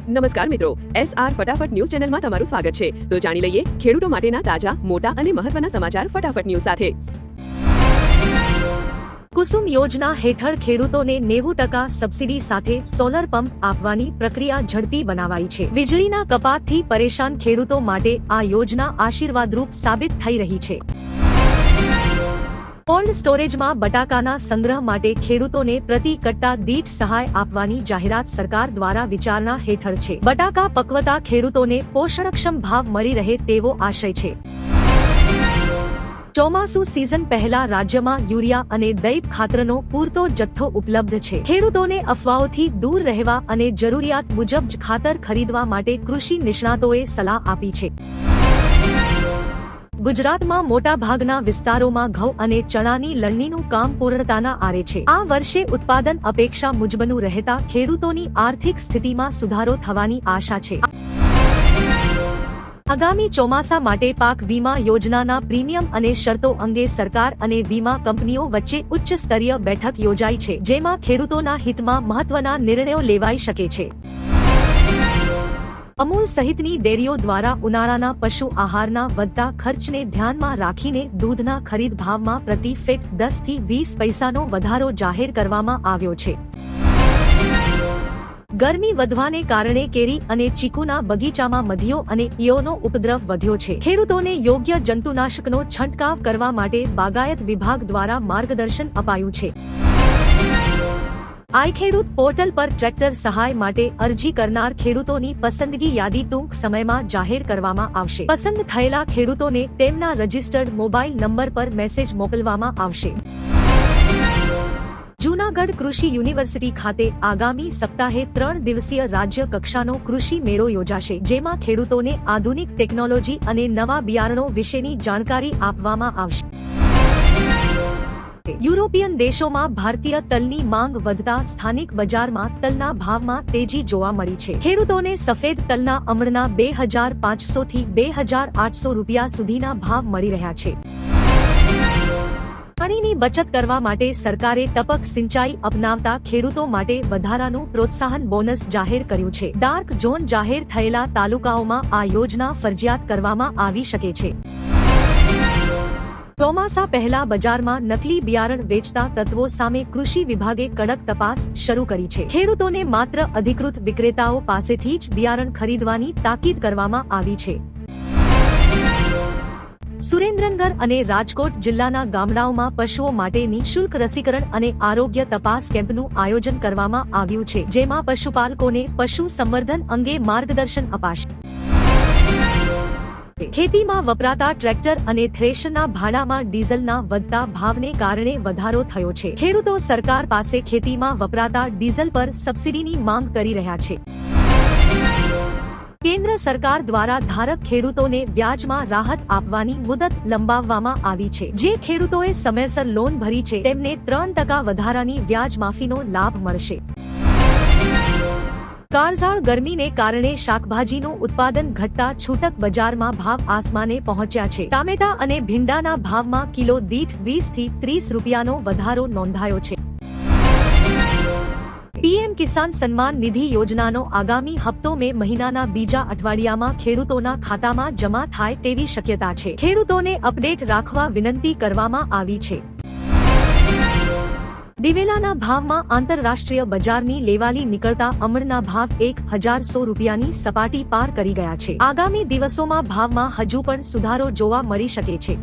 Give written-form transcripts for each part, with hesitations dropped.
નમસ્કાર મિત્રો, SR ફટાફટ ન્યૂઝ ચેનલમાં તમારું સ્વાગત છે। તો જાણી લઈએ ખેડૂતો માટેના તાજા, મોટા અને મહત્વના સમાચાર ફટાફટ ન્યૂઝ સાથે। કુસુમ યોજના હેઠળ ખેડૂતોને 90% સબસિડી સાથે સોલર પંપ આપવાની પ્રક્રિયા ઝડપી બનાવાઈ છે। વીજળીના કપાતથી પરેશાન ખેડૂતો માટે આ યોજના આશીર્વાદરૂપ સાબિત થઈ રહી છે। કોલ્ડ સ્ટોરેજમાં બટાકાના સંગ્રહ માટે ખેડૂતોને પ્રતિ કટ્ટા દીઠ સહાય આપવાની જાહેરાત સરકાર દ્વારા વિચારણા હેઠળ છે। બટાકા પકવતા ખેડૂતોને પોષણક્ષમ ભાવ મળી રહે તેવો આશય છે। ચોમાસુ સિઝન પહેલા રાજ્યમાં યુરિયા અને દૈપ ખાતરનો પૂરતો જથ્થો ઉપલબ્ધ છે। ખેડૂતોને અફવાઓથી દૂર રહેવા અને જરૂરિયાત મુજબ જ ખાતર ખરીદવા માટે કૃષિ નિષ્ણાતોએ સલાહ આપી છે। ગુજરાતમાં મોટાભાગના વિસ્તારોમાં ઘઉં અને ચણાની લણણીનું કામ પૂર્ણતાના આરે છે। આ વર્ષે ઉત્પાદન અપેક્ષા મુજબનું રહેતા ખેડૂતોની આર્થિક સ્થિતિમાં સુધારો થવાની આશા છે। આગામી ચોમાસા માટે પાક વીમા યોજનાના પ્રીમિયમ અને શરતો અંગે સરકાર અને વીમા કંપનીઓ વચ્ચે ઉચ્ચ સ્તરીય બેઠક યોજાઈ છે, જેમાં ખેડૂતોના હિતમાં મહત્વના નિર્ણયો લેવાઈ શકે છે। અમૂલ સહિતની ડેરીઓ દ્વારા ઉનાળાના પશુ આહારના વધતા ખર્ચને ધ્યાનમાં રાખીને દૂધના ખરીદ ભાવમાં પ્રતિ ફેટ 10 થી 20 પૈસાનો વધારો જાહેર કરવામાં આવ્યો છે। ગરમી વધવાને કારણે કેરી અને ચીકુના બગીચામાં મધીઓ અને ઈયોનો ઉપદ્રવ વધ્યો છે। ખેડૂતોને યોગ્ય જંતુનાશકનો છંટકાવ કરવા માટે બાગાયત વિભાગ દ્વારા માર્ગદર્શન અપાયું છે। આઈ ખેડૂત પોર્ટલ પર ટ્રેક્ટર સહાય માટે અરજી કરનાર ખેડૂતોની પસંદગી યાદી ટૂંક સમયમાં જાહેર કરવામાં આવશે। પસંદ થયેલા ખેડૂતોને તેમના રજિસ્ટર્ડ મોબાઈલ નંબર પર મેસેજ મોકલવામાં આવશે। જૂનાગઢ કૃષિ યુનિવર્સિટી ખાતે આગામી સપ્તાહે 3 દિવસીય રાજ્ય કક્ષાનો કૃષિ મેળો યોજાશે, જેમાં ખેડૂતોને આધુનિક ટેકનોલોજી અને નવા બિયારણો વિશેની જાણકારી આપવામાં આવશે। યુરોપિયન દેશોમાં ભારતીય તલની માંગ વધતા સ્થાનિક બજારમાં તલના ભાવમાં તેજી જોવા મળી છે। ખેડૂતોને સફેદ તલના અમણના 2500 થી 2800 રૂપિયા સુધીના ભાવ મળી રહ્યા છે। પાણીની બચત કરવા માટે સરકારે ટપક સિંચાઈ અપનાવતા ખેડૂતો માટે વધારાનું પ્રોત્સાહન બોનસ જાહેર કર્યું છે। ડાર્ક ઝોન જાહેર થયેલા તાલુકાઓમાં આ યોજના ફરજિયાત કરવામાં આવી શકે છે। ચોમાસા પહેલા બજારમાં નકલી બિયારણ વેચતા તત્વો સામે કૃષિ વિભાગે કડક તપાસ શરૂ કરી છે। ખેડૂતોને માત્ર અધિકૃત વિક્રેતાઓ પાસેથી જ બિયારણ ખરીદવાની તાકીદ કરવામાં આવી છે। સુરેન્દ્રનગર અને રાજકોટ જિલ્લાના ગામડાઓમાં પશુઓ માટે નિઃશુલ્ક રસીકરણ અને આરોગ્ય તપાસ કેમ્પનું આયોજન કરવામાં આવ્યું છે, જેમાં પશુપાલકોને પશુ સંવર્ધન અંગે માર્ગદર્શન અપાશે। ખેતીમાં વપરાતા ટ્રેક્ટર અને થ્રેશરના ભાડામાં ડીઝલના વધતા ભાવને કારણે વધારો થયો છે। ખેડૂતો સરકાર પાસે ખેતીમાં વપરાતા ડીઝલ પર સબસિડીની માંગ કરી રહ્યા છે। કેન્દ્ર સરકાર દ્વારા ધારક ખેડૂતોને વ્યાજમાં રાહત આપવાની મુદત લંબાવવામાં આવી છે। જે ખેડૂતોએ સમયસર લોન ભરી છે તેમને 3% વધારાની વ્યાજ માફીનો લાભ મળશે। કાળઝાળ ગરમીને કારણે શાકભાજીનું ઉત્પાદન ઘટતા છૂટક બજારમાં ભાવ આસમાને પહોંચ્યા છે। ટામેટા અને ભીંડાના ભાવમાં કિલો દીઠ 20 થી 30 રૂપિયાનો વધારો નોંધાયો છે। પીએમ કિસાન સન્માન નિધિ યોજનાનો આગામી હપ્તો મે મહિનાના બીજા અઠવાડિયામાં ખેડૂતોના ખાતામાં જમા થાય તેવી શક્યતા છે। ખેડૂતોને અપડેટ રાખવા વિનંતી કરવામાં આવી છે। દિવેલાના ભાવમાં આંતરરાષ્ટ્રીય બજારની લેવાલી નીકળતા અમણના ભાવ 1100 રૂપિયાની સપાટી પાર કરી ગયા છે। આગામી દિવસોમાં ભાવમાં હજુ પણ સુધારો જોવા મળી શકે છે।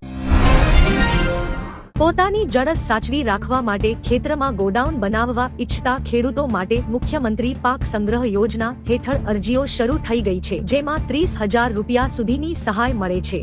પોતાની જણસ સાચવી રાખવા માટે ખેતરમાં ગોડાઉન બનાવવા ઈચ્છતા ખેડૂતો માટે મુખ્યમંત્રી પાક સંગ્રહ યોજના હેઠળ અરજીઓ શરૂ થઈ ગઈ છે, જેમાં 30,000 રૂપિયા સુધીની સહાય મળે છે।